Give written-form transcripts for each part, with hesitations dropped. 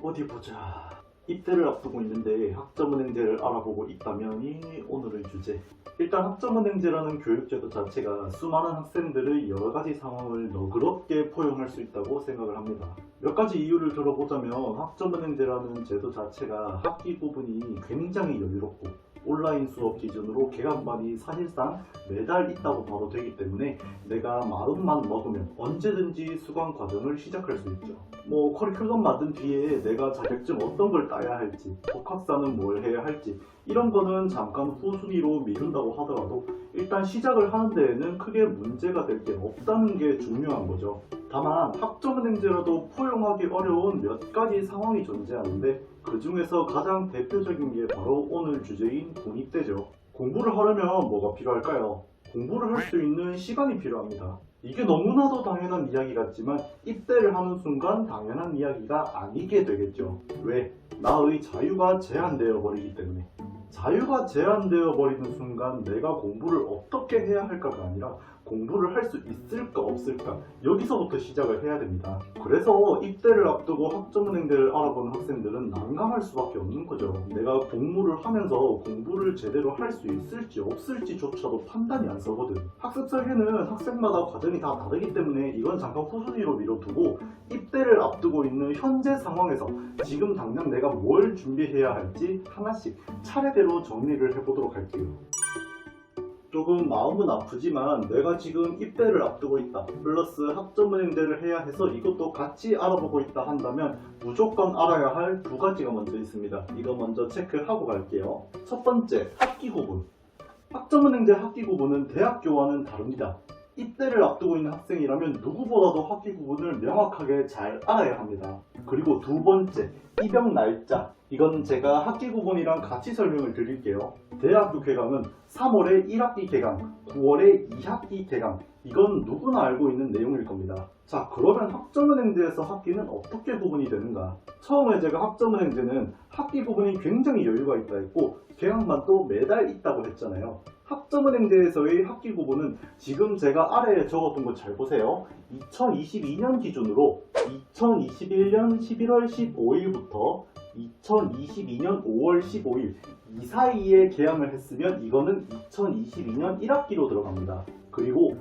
어디 보자. 입대를 앞두고 있는데 학점은행제를 알아보고 있다면이 오늘의 주제. 일단 학점은행제라는 교육제도 자체가 수많은 학생들의 여러 가지 상황을 너그럽게 포용할 수 있다고 생각을 합니다. 몇 가지 이유를 들어보자면 학점은행제라는 제도 자체가 학기 구분이 굉장히 여유롭고 온라인 수업 기준으로 개강반이 사실상 매달 있다고 봐도 되기 때문에 내가 마음만 먹으면 언제든지 수강 과정을 시작할 수 있죠. 커리큘럼 만든 뒤에 내가 자격증 어떤 걸 따야 할지, 독학사는 뭘 해야 할지 이런 거는 잠깐 후순위로 미룬다고 하더라도 일단 시작을 하는 데에는 크게 문제가 될 게 없다는 게 중요한 거죠. 다만 학점은행제라도 포용하기 어려운 몇 가지 상황이 존재하는데 그 중에서 가장 대표적인 게 바로 오늘 주제인 군입대죠. 공부를 하려면 뭐가 필요할까요? 공부를 할 수 있는 시간이 필요합니다. 이게 너무나도 당연한 이야기 같지만 입대를 하는 순간 당연한 이야기가 아니게 되겠죠. 왜? 나의 자유가 제한되어 버리기 때문에. 자유가 제한되어 버리는 순간 내가 공부를 어떻게 해야 할까가 아니라 공부를 할 수 있을까 없을까 여기서부터 시작을 해야 됩니다. 그래서 입대를 앞두고 학점은행제를 알아보는 학생들은 난감할 수밖에 없는 거죠. 내가 공부를 하면서 공부를 제대로 할 수 있을지 없을지조차도 판단이 안 서거든. 학습 설계는 학생마다 과정이 다 다르기 때문에 이건 잠깐 후순위로 미뤄두고 입대를 앞두고 있는 현재 상황에서 지금 당장 내가 뭘 준비해야 할지 하나씩 차례대로 정리를 해보도록 할게요. 조금 마음은 아프지만 내가 지금 입대를 앞두고 있다 플러스 학점은행제를 해야 해서 이것도 같이 알아보고 있다 한다면 무조건 알아야 할 두 가지가 먼저 있습니다. 이거 먼저 체크하고 갈게요. 첫 번째, 학기 구분. 학점은행제 학기 구분은 대학교와는 다릅니다. 입대를 앞두고 있는 학생이라면 누구보다도 학기 구분을 명확하게 잘 알아야 합니다. 그리고 두 번째, 입영 날짜. 이건 제가 학기 구분이랑 같이 설명을 드릴게요. 대학교 개강은 3월에 1학기 개강, 9월에 2학기 개강. 이건 누구나 알고 있는 내용일 겁니다. 자, 그러면 학점은행제에서 학기는 어떻게 구분이 되는가? 처음에 제가 학점은행제는 학기 구분이 굉장히 여유가 있다 했고 개강반도 매달 있다고 했잖아요. 학점은행제에서의 학기 구분은 지금 제가 아래에 적어둔 거 잘 보세요. 2022년 기준으로 2021년 11월 15일부터 2022년 5월 15일 이 사이에 개강을 했으면 이거는 2022년 1학기로 들어갑니다. 그리고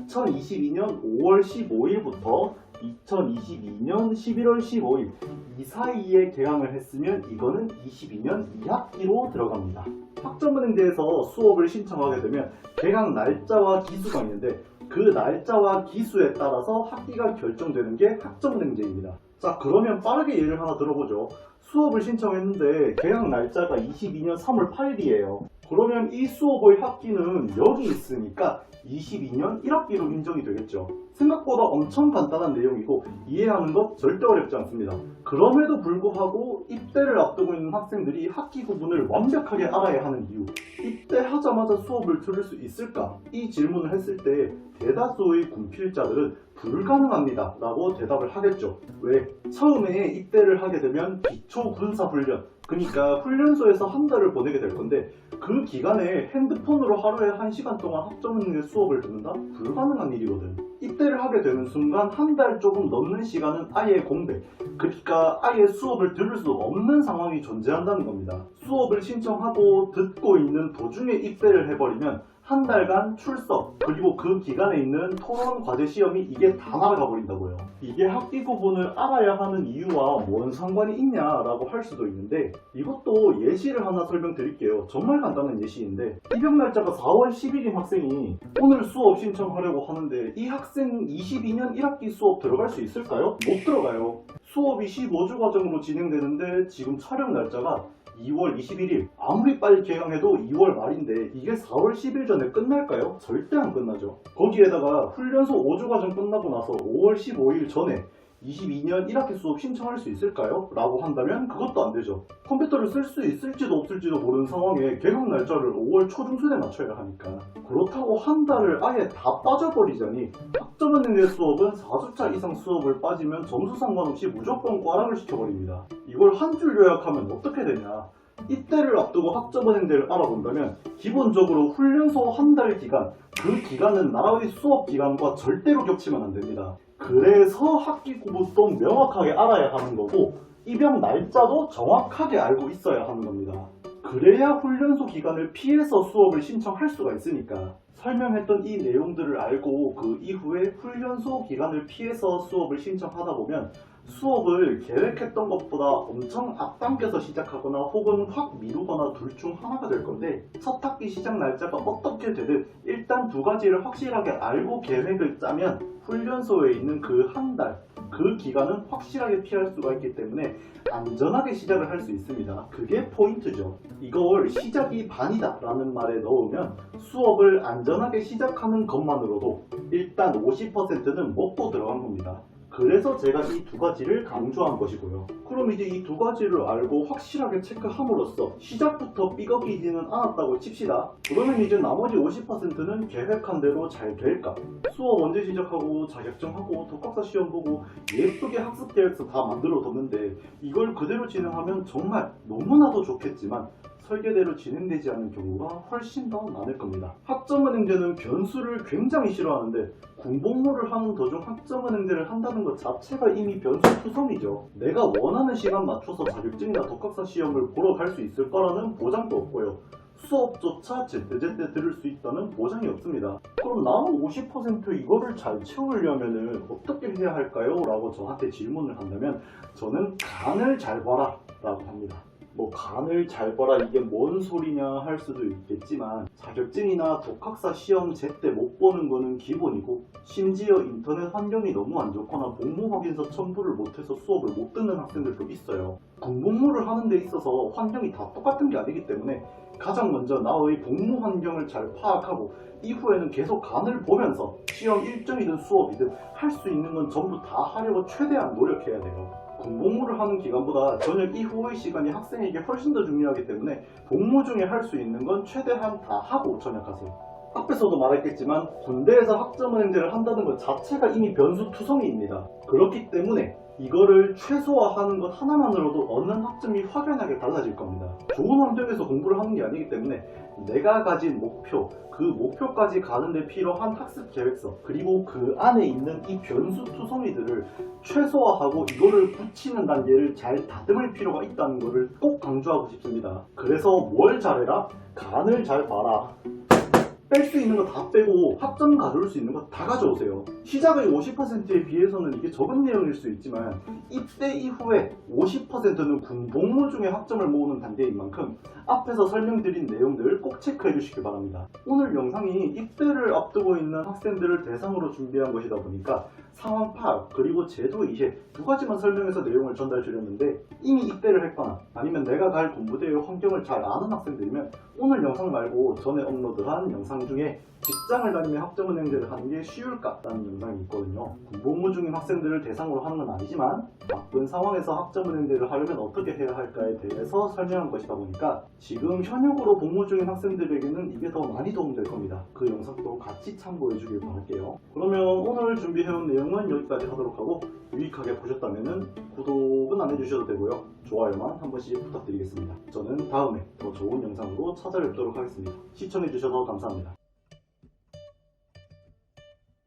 2022년 5월 15일부터 2022년 11월 15일 이 사이에 개강을 했으면 이거는 22년 2학기로 들어갑니다. 학점은행제에서 수업을 신청하게 되면 개강 날짜와 기수가 있는데 그 날짜와 기수에 따라서 학기가 결정되는 게 학점은행제입니다. 자, 그러면 빠르게 예를 하나 들어보죠. 수업을 신청했는데 개강 날짜가 22년 3월 8일이에요. 그러면 이 수업의 학기는 여기 있으니까 22년 1학기로 인정이 되겠죠. 생각보다 엄청 간단한 내용이고 이해하는 것 절대 어렵지 않습니다. 그럼에도 불구하고 입대를 앞두고 있는 학생들이 학기 구분을 완벽하게 알아야 하는 이유. 입대하자마자 수업을 들을 수 있을까? 이 질문을 했을 때 대다수의 군필자들은 불가능합니다 라고 대답을 하겠죠. 왜? 처음에 입대를 하게 되면 기초군사훈련, 그러니까 훈련소에서 한 달을 보내게 될 건데 그 기간에 핸드폰으로 하루에 1시간 동안 학점은행제 수업을 듣는다? 불가능한 일이거든. 입대를 하게 되는 순간 한 달 조금 넘는 시간은 아예 공백, 그러니까 아예 수업을 들을 수 없는 상황이 존재한다는 겁니다. 수업을 신청하고 듣고 있는 도중에 입대를 해버리면 한 달간 출석, 그리고 그 기간에 있는 토론 과제 시험이 이게 다 날아가 버린다고요. 이게 학기 구분을 알아야 하는 이유와 뭔 상관이 있냐라고 할 수도 있는데 이것도 예시를 하나 설명드릴게요. 정말 간단한 예시인데 입영 날짜가 4월 10일인 학생이 오늘 수업 신청하려고 하는데 이 학생 22년 1학기 수업 들어갈 수 있을까요? 못 들어가요. 수업이 15주 과정으로 진행되는데 지금 촬영 날짜가 2월 21일, 아무리 빨리 개강해도 2월 말인데 이게 4월 10일 전에 끝날까요? 절대 안 끝나죠. 거기에다가 훈련소 5주 과정 끝나고 나서 5월 15일 전에 22년 1학기 수업 신청할 수 있을까요? 라고 한다면 그것도 안 되죠. 컴퓨터를 쓸 수 있을지도 없을지도 모르는 상황에 개강 날짜를 5월 초중순에 맞춰야 하니까. 그렇다고 한 달을 아예 다 빠져버리자니 학점은행제 수업은 4주차 이상 수업을 빠지면 점수 상관없이 무조건 꽈락을 시켜버립니다. 이걸 한 줄 요약하면 어떻게 되냐? 입대를 앞두고 학점은행제를 알아본다면 기본적으로 훈련소 한 달 기간, 그 기간은 나라의 수업 기간과 절대로 겹치면 안 됩니다. 그래서 학기 구분도 명확하게 알아야 하는 거고 입영 날짜도 정확하게 알고 있어야 하는 겁니다. 그래야 훈련소 기간을 피해서 수업을 신청할 수가 있으니까 설명했던 이 내용들을 알고 그 이후에 훈련소 기간을 피해서 수업을 신청하다 보면 수업을 계획했던 것보다 엄청 앞당겨서 시작하거나 혹은 확 미루거나 둘 중 하나가 될 건데, 첫 학기 시작 날짜가 어떻게 되든 일단 두 가지를 확실하게 알고 계획을 짜면 훈련소에 있는 그 한 달, 그 기간은 확실하게 피할 수가 있기 때문에 안전하게 시작을 할 수 있습니다. 그게 포인트죠. 이걸 시작이 반이다 라는 말에 넣으면 수업을 안전하게 시작하는 것만으로도 일단 50%는 먹고 들어간 겁니다. 그래서 제가 이 두 가지를 강조한 것이고요. 그럼 이제 이 두 가지를 알고 확실하게 체크함으로써 시작부터 삐걱이지는 않았다고 칩시다. 그러면 이제 나머지 50%는 계획한 대로 잘 될까? 수업 언제 시작하고 자격증하고 독학사 시험 보고 예쁘게 학습 계획서 다 만들어 뒀는데 이걸 그대로 진행하면 정말 너무나도 좋겠지만 설계대로 진행되지 않는 경우가 훨씬 더 많을 겁니다. 학점은행제는 변수를 굉장히 싫어하는데 군복무를 하는 도중 학점은행제를 한다는 것 자체가 이미 변수투성이죠. 내가 원하는 시간 맞춰서 자격증이나 독학사 시험을 보러 갈 수 있을 거라는 보장도 없고요. 수업조차 제때제때 들을 수 있다는 보장이 없습니다. 그럼 나는 50% 이거를 잘 채우려면 어떻게 해야 할까요? 라고 저한테 질문을 한다면 저는 간을 잘 봐라 라고 합니다. 뭐 간을 잘 봐라 이게 뭔 소리냐 할 수도 있겠지만 자격증이나 독학사 시험 제때 못 보는 거는 기본이고, 심지어 인터넷 환경이 너무 안 좋거나 복무 확인서 첨부를 못해서 수업을 못 듣는 학생들도 있어요. 군복무를 하는 데 있어서 환경이 다 똑같은 게 아니기 때문에 가장 먼저 나의 복무 환경을 잘 파악하고 이후에는 계속 간을 보면서 시험 일정이든 수업이든 할 수 있는 건 전부 다 하려고 최대한 노력해야 돼요. 군복무를 하는 기간보다 저녁 이후의 시간이 학생에게 훨씬 더 중요하기 때문에 복무 중에 할 수 있는 건 최대한 다 하고 전역하세요. 앞에서도 말했겠지만 군대에서 학점은행제를 한다는 것 자체가 이미 변수투성이입니다. 그렇기 때문에 이거를 최소화하는 것 하나만으로도 얻는 학점이 확연하게 달라질 겁니다. 좋은 환경에서 공부를 하는 게 아니기 때문에 내가 가진 목표, 그 목표까지 가는데 필요한 학습 계획서, 그리고 그 안에 있는 이 변수투성이들을 최소화하고 이거를 붙이는 단계를 잘 다듬을 필요가 있다는 것을 꼭 강조하고 싶습니다. 그래서 뭘 잘해라? 간을 잘 봐라. 뺄 수 있는 거 다 빼고 학점 가져올 수 있는 거 다 가져오세요. 시작의 50%에 비해서는 이게 적은 내용일 수 있지만 입대 이후에 50%는 군복무 중에 학점을 모으는 단계인 만큼 앞에서 설명드린 내용들 꼭 체크해 주시기 바랍니다. 오늘 영상이 입대를 앞두고 있는 학생들을 대상으로 준비한 것이다 보니까 상황 파악 그리고 제도 이해 두 가지만 설명해서 내용을 전달 드렸는데, 이미 입대를 했거나 아니면 내가 갈 군부대의 환경을 잘 아는 학생들이면 오늘 영상 말고 전에 업로드한 영상 중에 직장을 다니며 학점은행제를 하는 게 쉬울까? 라는 영상이 있거든요. 군복무 중인 학생들을 대상으로 하는 건 아니지만 바쁜 상황에서 학점은행제를 하려면 어떻게 해야 할까에 대해서 설명한 것이다 보니까 지금 현역으로 복무 중인 학생들에게는 이게 더 많이 도움될 겁니다. 그 영상도 같이 참고해 주길 바랄게요. 그러면 오늘 준비해온 내용은 여기까지 하도록 하고, 유익하게 보셨다면 구독은 안 해주셔도 되고요. 좋아요만 한 번씩 부탁드리겠습니다. 저는 다음에 더 좋은 영상으로 찾아뵙도록 하겠습니다. 시청해주셔서 감사합니다.